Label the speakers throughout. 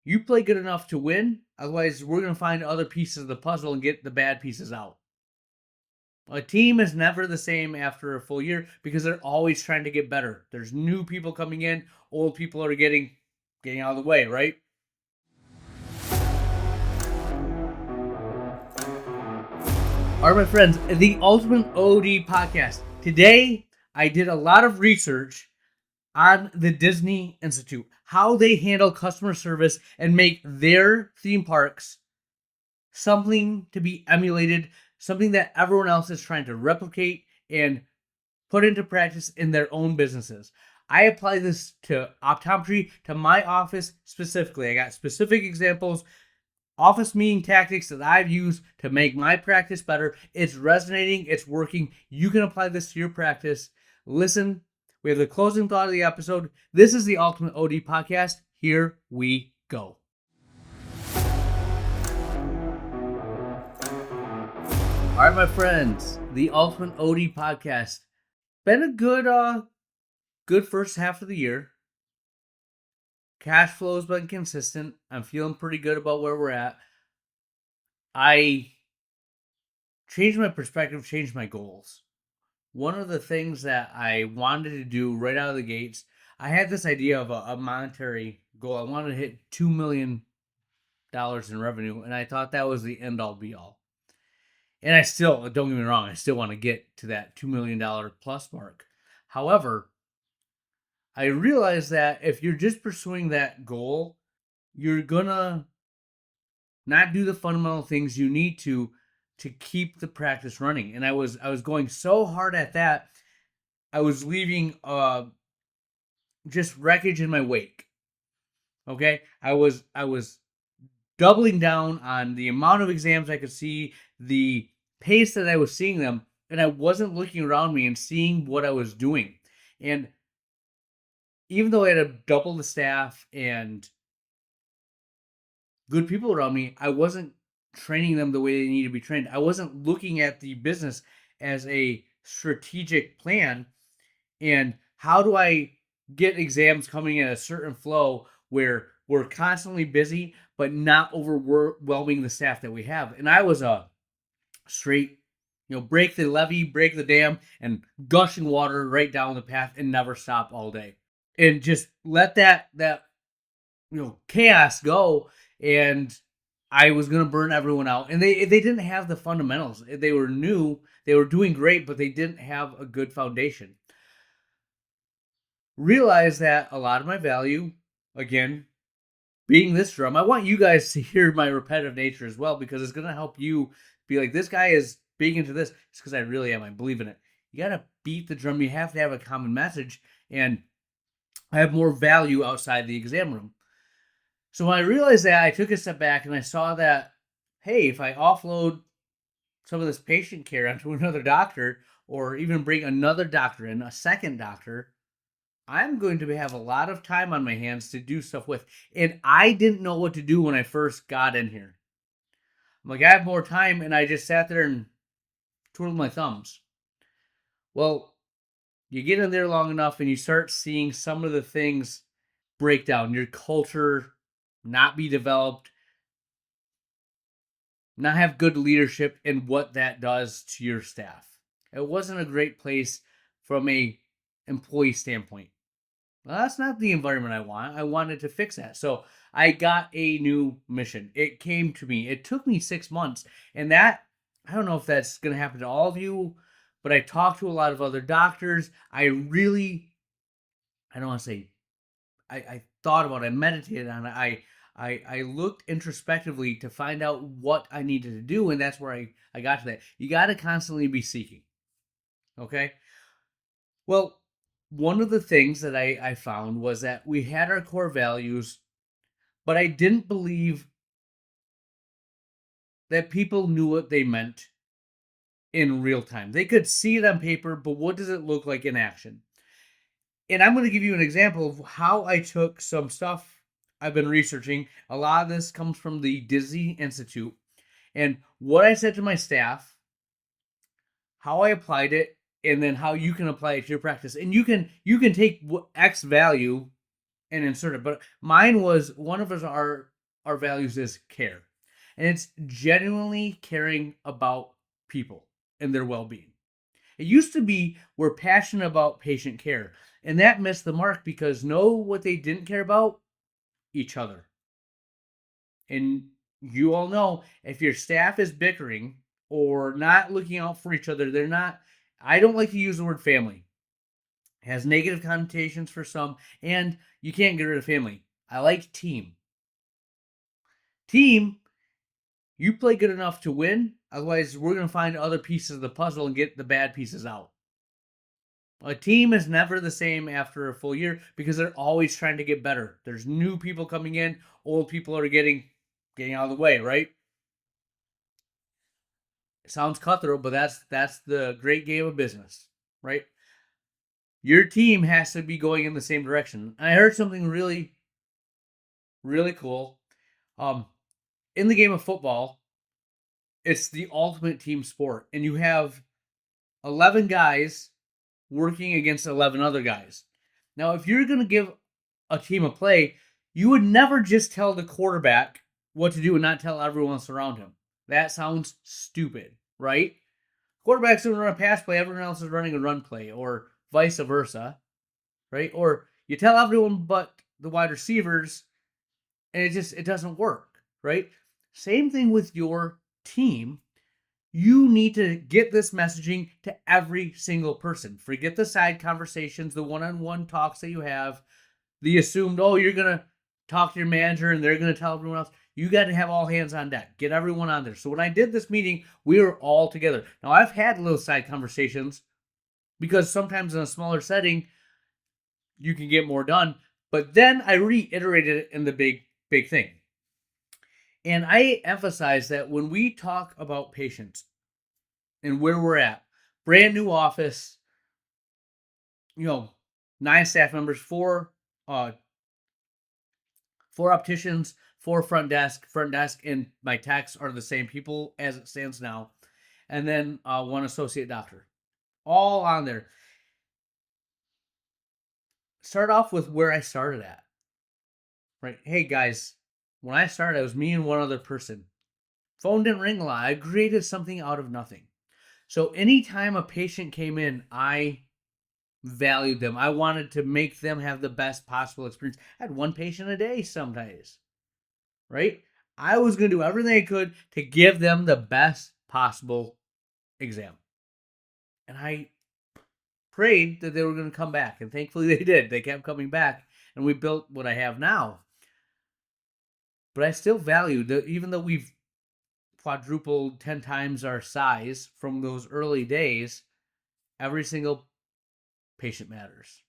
Speaker 1: You play good enough to win. Otherwise, we're going to find other pieces of the puzzle and get the bad pieces out. A team is never the same after a full year because they're always trying to get better. There's new people coming in, old people are getting out of the way, right? All right, my friends, the Ultimate OD podcast. Today, I did a lot of research on the Disney Institute, how they handle customer service and make their theme parks something to be emulated, something that everyone else is trying to replicate and put into practice in their own businesses. I apply this to optometry, to my office specifically. I got specific examples, office meeting tactics that I've used to make my practice better. It's resonating, it's working. You can apply this to your practice. Listen, we have the closing thought of the episode. This is the Ultimate OD podcast. Here we go. All right, my friends, the Ultimate OD podcast. Been a good first half of the year. Cash flow's been consistent. I'm feeling pretty good about where we're at. I changed my perspective, changed my goals. One of the things that I wanted to do right out of the gates, I had this idea of a monetary goal. I wanted to hit $2 million in revenue, and I thought that was the end all be all. And I still, don't get me wrong, I still want to get to that $2 million plus mark. However, I realized that if you're just pursuing that goal, you're gonna not do the fundamental things you need to keep the practice running. And I was going so hard at that, I was leaving just wreckage in my wake. Okay? I was doubling down on the amount of exams I could see, the pace that I was seeing them, and I wasn't looking around me and seeing what I was doing. And even though I had double the staff and good people around me, I wasn't training them the way they need to be trained. I wasn't looking at the business as a strategic plan and how do I get exams coming in a certain flow where we're constantly busy but not overwhelming the staff that we have. And I was a straight, break the levee, break the dam, and gushing water right down the path and never stop all day. And just let that chaos go, and I was going to burn everyone out. And they didn't have the fundamentals. They were new, they were doing great, but they didn't have a good foundation. Realize that a lot of my value, again, being this drum, I want you guys to hear my repetitive nature as well, because it's going to help you be like, this guy is big into this. It's because I really am. I believe in it. You got to beat the drum. You have to have a common message, and I have more value outside the exam room. So when I realized that, I took a step back and I saw that, hey, if I offload some of this patient care onto another doctor, or even bring another doctor in, a second doctor, I'm going to have a lot of time on my hands to do stuff with. And I didn't know what to do when I first got in here. I'm like, I have more time, and I just sat there and twiddled my thumbs. Well, you get in there long enough and you start seeing some of the things break down. Your culture not be developed, not have good leadership, and what that does to your staff. It wasn't a great place from a employee standpoint. Well, that's not the environment I want. I wanted to fix that. So I got a new mission. It came to me. It took me 6 months. And that, I don't know if that's going to happen to all of you, but I talked to a lot of other doctors. I don't want to say, I thought about it, I meditated on it. I looked introspectively to find out what I needed to do, and that's where I got to that. You got to constantly be seeking. Okay? Well, one of the things that I found was that we had our core values, but I didn't believe that people knew what they meant in real time. They could see it on paper, but what does it look like in action? And I'm going to give you an example of how I took some stuff I've been researching. A lot of this comes from the Disney Institute. And what I said to my staff, how I applied it, and then how you can apply it to your practice. And you can take X value and insert it. But mine was, one of our our values is care. And it's genuinely caring about people and their well-being. It used to be we're passionate about patient care, and that missed the mark because know what they didn't care about? Each other. And you all know if your staff is bickering or not looking out for each other, they're not. I don't like to use the word family. It has negative connotations for some, and you can't get rid of family. I like team. Team, you play good enough to win. Otherwise, we're going to find other pieces of the puzzle and get the bad pieces out. A team is never the same after a full year because they're always trying to get better. There's new people coming in, old people are getting out of the way, right? It sounds cutthroat, but that's the great game of business, right? Your team has to be going in the same direction. I heard something really, really cool. In the game of football, it's the ultimate team sport, and you have 11 guys working against 11 other guys. Now, if you're going to give a team a play, you would never just tell the quarterback what to do and not tell everyone else around him. That sounds stupid, right? Quarterback's going to run a pass play, everyone else is running a run play, or vice versa, right? Or you tell everyone but the wide receivers, and it doesn't work, right? Same thing with your team. You need to get this messaging to every single person. Forget the side conversations, the one-on-one talks that you have, the assumed, oh, you're going to talk to your manager and they're going to tell everyone else. You got to have all hands on deck. Get everyone on there. So when I did this meeting, we were all together. Now, I've had little side conversations because sometimes in a smaller setting, you can get more done. But then I reiterated it in the big thing. And I emphasize that when we talk about patients and where we're at, brand new office, 9 staff members, four opticians, 4 front desk, and my techs are the same people as it stands now, and then 1 associate doctor, all on there. Start off with where I started at, right? Hey guys, when I started, it was me and 1 other person. Phone didn't ring a lot. I created something out of nothing. So anytime a patient came in, I valued them. I wanted to make them have the best possible experience. I had 1 patient a day sometimes, right? I was going to do everything I could to give them the best possible exam. And I prayed that they were going to come back. And thankfully they did. They kept coming back. And we built what I have now. But I still value, even though we've quadrupled 10 times our size from those early days, every single patient matters,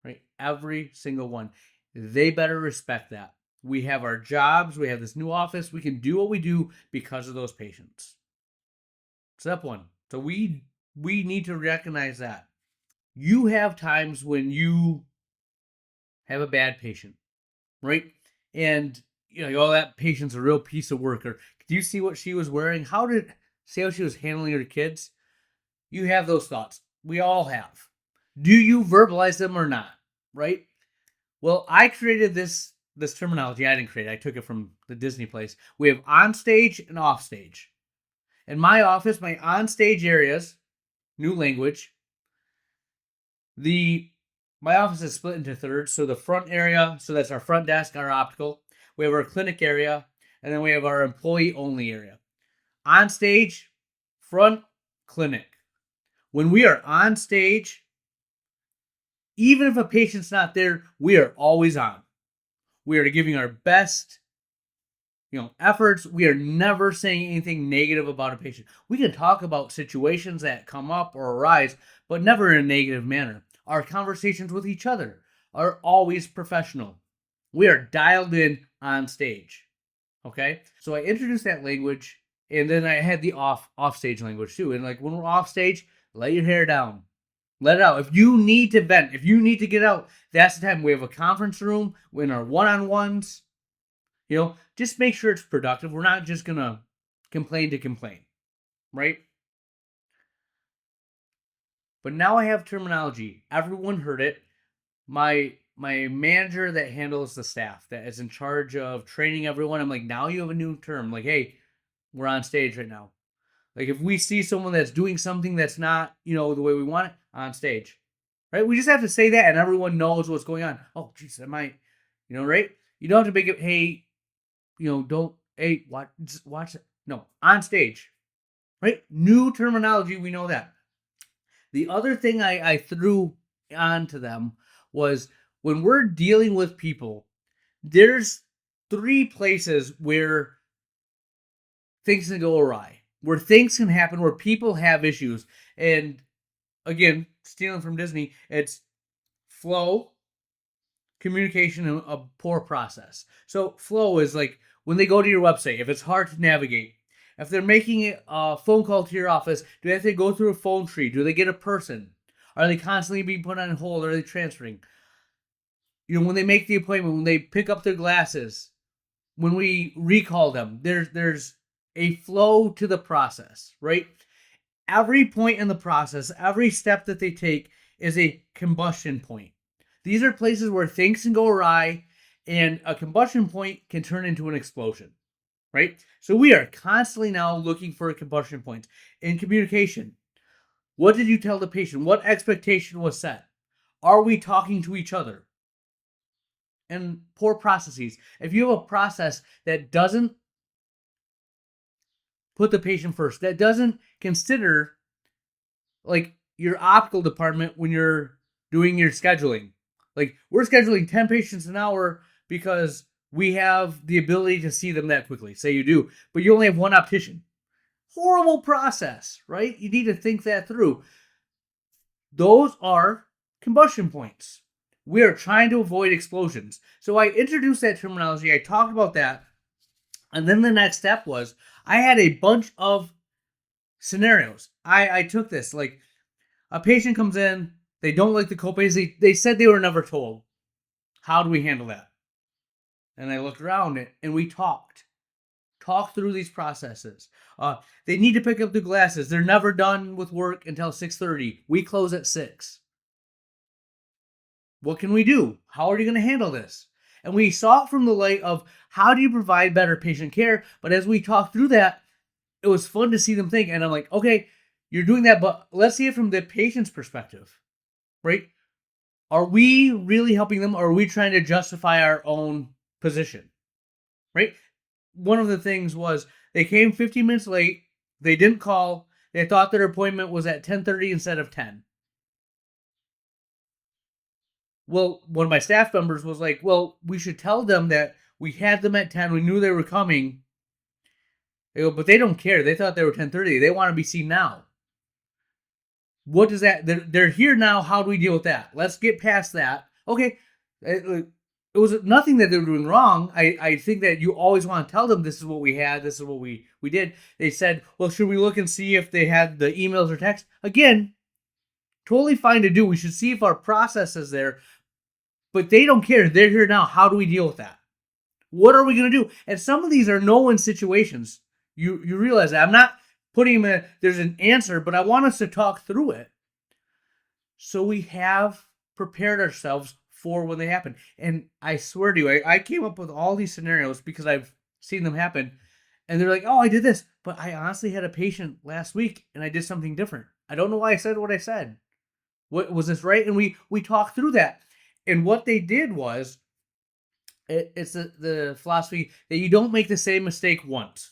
Speaker 1: right? Every single one. They better respect that. We have our jobs. We have this new office. We can do what we do because of those patients. Step 1. So we need to recognize that. You have times when you have a bad patient, right? And that patient's a real piece of work. Or do you see what she was wearing? See how she was handling her kids? You have those thoughts. We all have. Do you verbalize them or not? Right? Well, I created this terminology. I didn't create it. I took it from the Disney place. We have on stage and off stage. In my office, my on stage areas, new language. My office is split into thirds. So the front area, so that's our front desk, our optical. We have our clinic area, and then we have our employee only area. On stage, front, clinic. When we are on stage, even if a patient's not there, we are always on. We are giving our best, efforts. We are never saying anything negative about a patient. We can talk about situations that come up or arise, but never in a negative manner. Our conversations with each other are always professional. We are dialed in on stage. Okay? So I introduced that language, and then I had the off stage language too. And when we're off stage, let your hair down. Let it out. If you need to vent, if you need to get out, that's the time. We have a conference room in our one-on-ones. Just make sure it's productive. We're not just going to complain, right? But now I have terminology. Everyone heard it. My my manager that handles the staff, that is in charge of training everyone. I'm like, now you have a new term. Like, hey, we're on stage right now. Like, if we see someone that's doing something that's not, the way we want it, on stage. Right? We just have to say that and everyone knows what's going on. Oh, geez, I might, right? You don't have to make it, hey, don't, hey, watch it. No, on stage. Right? New terminology, we know that. The other thing I threw onto them was when we're dealing with people, there's 3 places where things can go awry, where things can happen, where people have issues. And again, stealing from Disney, it's flow, communication, and a poor process. So flow is like when they go to your website, if it's hard to navigate, if they're making a phone call to your office, do they have to go through a phone tree? Do they get a person? Are they constantly being put on hold? Are they transferring? When they make the appointment, when they pick up their glasses, when we recall them, there's a flow to the process, right? Every point in the process, every step that they take is a combustion point. These are places where things can go awry, and a combustion point can turn into an explosion, right? So we are constantly now looking for combustion points in communication. What did you tell the patient? What expectation was set? Are we talking to each other? And poor processes. If you have a process that doesn't put the patient first, that doesn't consider like your optical department when you're doing your scheduling. Like, we're scheduling 10 patients an hour because we have the ability to see them that quickly. Say you do, but you only have one optician. Horrible process, right? You need to think that through. Those are combustion points. We are trying to avoid explosions. So I introduced that terminology. I talked about that. And then the next step was I had a bunch of scenarios. I took this, like, a patient comes in, they don't like the copays. They said they were never told. How do we handle that? And I looked around it, and we talked through these processes. They need to pick up the glasses. They're never done with work until 6:30. We close at 6. What can we do? How are you going to handle this? And we saw it from the light of how do you provide better patient care? But as we talked through that, it was fun to see them think. And I'm like, okay, you're doing that, but let's see it from the patient's perspective, right? Are we really helping them, or are we trying to justify our own position, right? One of the things was they came 15 minutes late. They didn't call. They thought their appointment was at 10:30 instead of 10. Well, one of my staff members was like, well, we should tell them that we had them at 10. We knew they were coming. They go, but they don't care. They thought they were 10:30. They want to be seen now. What does that? They're here now. How do we deal with that? Let's get past that. Okay. It was nothing that they were doing wrong. I think that you always want to tell them this is what we had. This is what we did. They said, well, should we look and see if they had the emails or text? Again, totally fine to do. We should see if our process is there. But they don't care. They're here now. How do we deal with that? What are we going to do? And some of these are no-win situations. You realize that. I'm not putting them in, there's an answer, but I want us to talk through it. So we have prepared ourselves for when they happen. And I swear to you, I came up with all these scenarios because I've seen them happen. And they're like, oh, I did this. But I honestly had a patient last week and I did something different. I don't know why I said what I said. What was this right? And we talked through that. And what they did was, it's the philosophy that you don't make the same mistake once.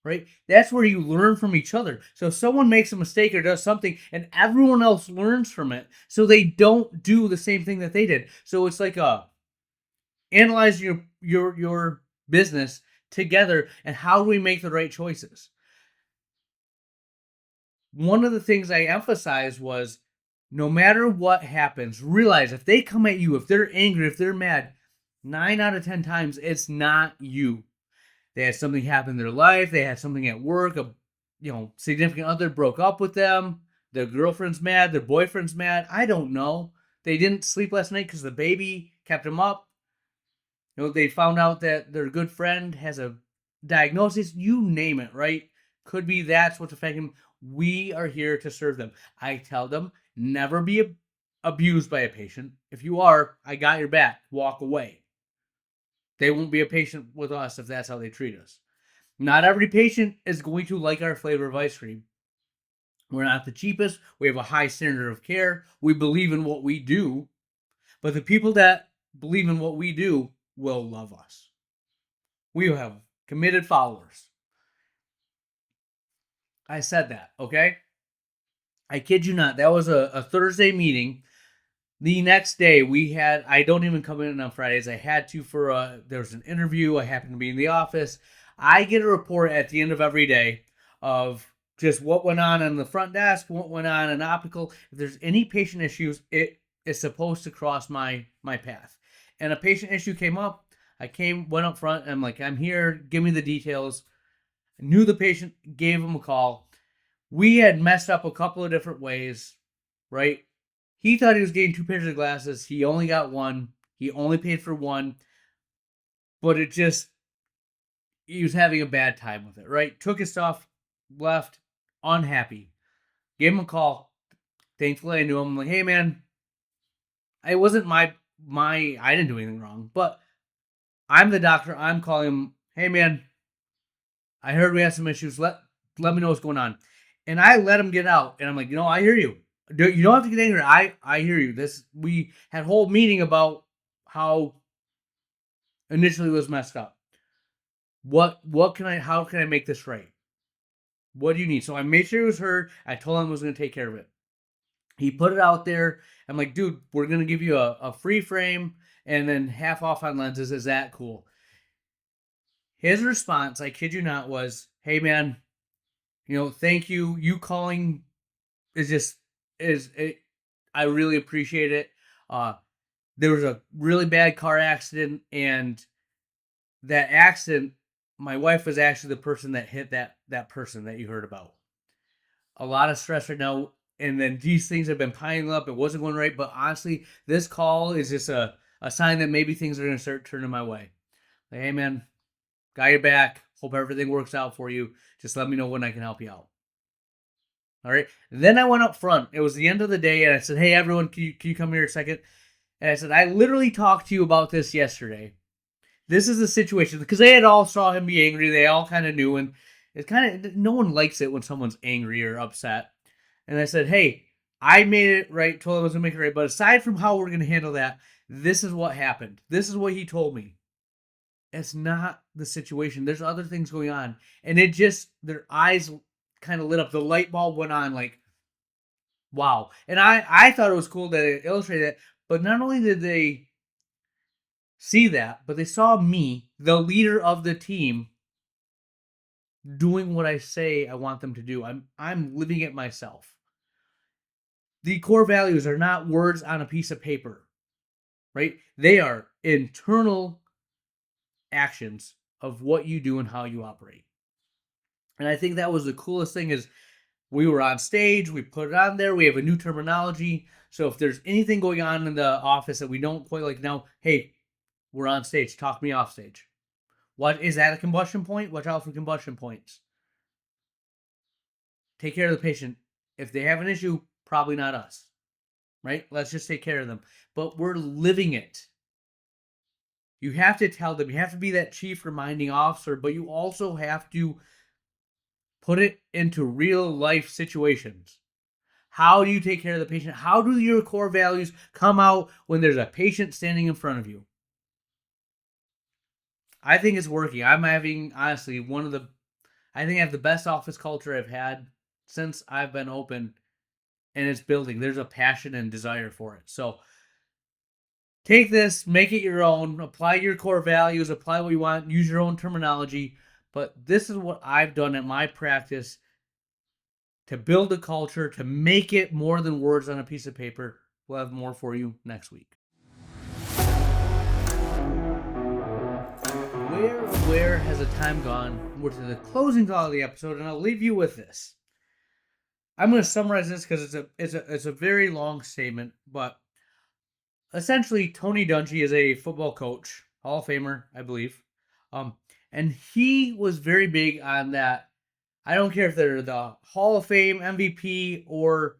Speaker 1: Right? That's where you learn from each other. So if someone makes a mistake or does something and everyone else learns from it, so they don't do the same thing that they did. So it's like analyze your business together and how do we make the right choices. One of the things I emphasized was no matter what happens, realize if they come at you, if they're angry, if they're mad, 9 out of 10 times, it's not you. They had something happen in their life. They had something at work. A significant other broke up with them. Their girlfriend's mad. Their boyfriend's mad. I don't know. They didn't sleep last night because the baby kept them up. They found out that their good friend has a diagnosis. You name it, right? Could be that's what's affecting them. We are here to serve them. I tell them, never be abused by a patient. If you are, I got your back. Walk away. They won't be a patient with us if that's how they treat us. Not every patient is going to like our flavor of ice cream. We're not the cheapest. We have a high standard of care. We believe in what we do. But the people that believe in what we do will love us. We have committed followers. I said that, okay? I kid you not. That was a Thursday meeting. The next day I don't even come in on Fridays. I had to there was an interview. I happened to be in the office. I get a report at the end of every day of just what went on the front desk, what went on in optical. If there's any patient issues, it is supposed to cross my path. And a patient issue came up. Went up front, and I'm like, I'm here. Give me the details. I knew the patient, gave him a call. We had messed up a couple of different ways, right? He thought he was getting 2 pairs of glasses. He only got one. He only paid for one. But he was having a bad time with it, right? Took his stuff, left, unhappy. Gave him a call. Thankfully, I knew him. I'm like, hey, man, it wasn't I didn't do anything wrong. But I'm the doctor. I'm calling him, hey, man, I heard we have some issues. Let me know what's going on. And I let him get out. And I'm like, I hear you. You don't have to get angry. I hear you. We had a whole meeting about how initially it was messed up. How can I make this right? What do you need? So I made sure it was heard. I told him I was going to take care of it. He put it out there. I'm like, dude, we're going to give you a free frame and then half off on lenses. Is that cool? His response, I kid you not, was, hey, man, thank you. You calling I really appreciate it. There was a really bad car accident, and that accident, my wife was actually the person that hit that person that you heard about. A lot of stress right now, and then these things have been piling up. It wasn't going right, but honestly, this call is just a sign that maybe things are going to start turning my way. Like, hey, man, got your back. Hope everything works out for you. Just let me know when I can help you out. All right. Then I went up front. It was the end of the day, and I said, hey, everyone, can you come here a second? And I said, I literally talked to you about this yesterday. This is the situation. Because they had all saw him be angry. They all kind of knew. And it's no one likes it when someone's angry or upset. And I said, hey, I made it right. Told him I was going to make it right. But aside from how we're going to handle that, this is what happened. This is what he told me. It's not the situation. There's other things going on. And their eyes kind of lit up. The light bulb went on like, wow. And I thought it was cool that it illustrated it. But not only did they see that, but they saw me, the leader of the team, doing what I say I want them to do. I'm living it myself. The core values are not words on a piece of paper, right? They are internal actions of what you do and how you operate. And I think that was the coolest thing is we were on stage, we put it on there, we have a new terminology. So if there's anything going on in the office that we don't quite like now, hey, we're on stage, talk me off stage. What is that a combustion point? Watch out for combustion points. Take care of the patient. If they have an issue, probably not us, right? Let's just take care of them. But we're living it. You have to tell them, you have to be that chief reminding officer, but you also have to put it into real life situations. How do you take care of the patient? How do your core values come out when there's a patient standing in front of you? I think it's working. I'm having, honestly, I think I have the best office culture I've had since I've been open, and it's building. There's a passion and desire for it. So take this, make it your own, apply your core values, apply what you want, use your own terminology. But this is what I've done at my practice to build a culture, to make it more than words on a piece of paper. We'll have more for you next week. Where has the time gone? We're to the closing thought of the episode, and I'll leave you with this. I'm going to summarize this because it's a very long statement, but essentially, Tony Dungy is a football coach, Hall of Famer, I believe, and he was very big on that. I don't care if they're the Hall of Fame MVP or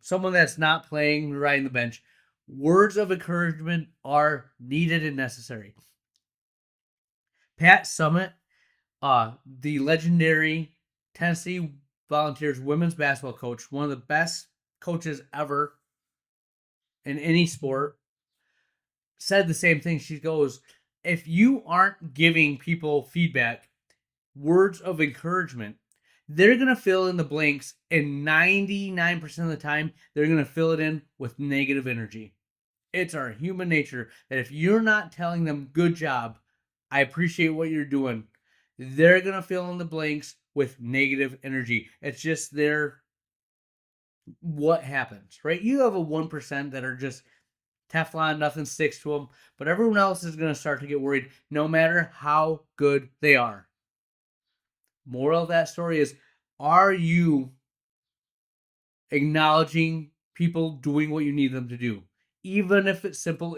Speaker 1: someone that's not playing, riding the bench, words of encouragement are needed and necessary. Pat Summitt, the legendary Tennessee Volunteers women's basketball coach, one of the best coaches ever in any sport, said the same thing. She goes, if you aren't giving people feedback, words of encouragement, they're going to fill in the blanks, and 99% of the time, they're going to fill it in with negative energy. It's our human nature that if you're not telling them, good job, I appreciate what you're doing, they're going to fill in the blanks with negative energy. It's just what happens, right? You have a 1% that are just Teflon, nothing sticks to them, but everyone else is going to start to get worried no matter how good they are. Moral of that story is, are you acknowledging people doing what you need them to do? Even if it's simple,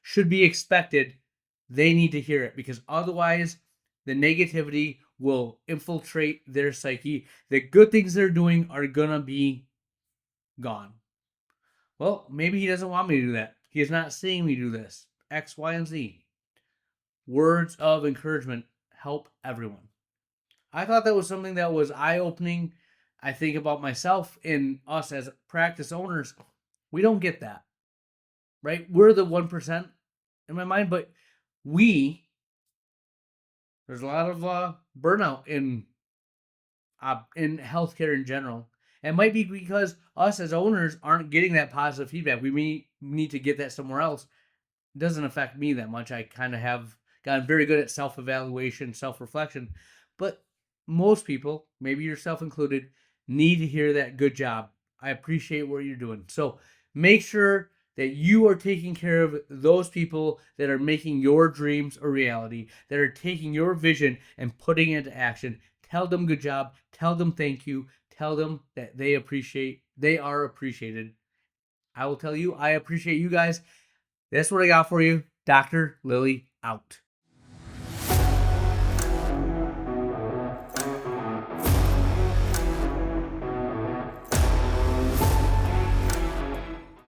Speaker 1: should be expected. They need to hear it, because otherwise the negativity will infiltrate their psyche. The good things they're doing are going to be gone. Well, maybe he doesn't want me to do that. He is not seeing me do this. X, Y, and Z. Words of encouragement help everyone. I thought that was something that was eye-opening. I think about myself and us as practice owners. We don't get that, right? We're the 1% in my mind, but there's a lot of burnout in healthcare in general. It might be because us as owners aren't getting that positive feedback. We need to get that somewhere else. It doesn't affect me that much. I kind of have gotten very good at self-evaluation, self-reflection. But most people, maybe yourself included, need to hear that good job. I appreciate what you're doing. So make sure that you are taking care of those people that are making your dreams a reality, that are taking your vision and putting it into action. Tell them good job. Tell them thank you. Tell them that they are appreciated. I will tell you, I appreciate you guys. That's what I got for you. Dr. Lily out.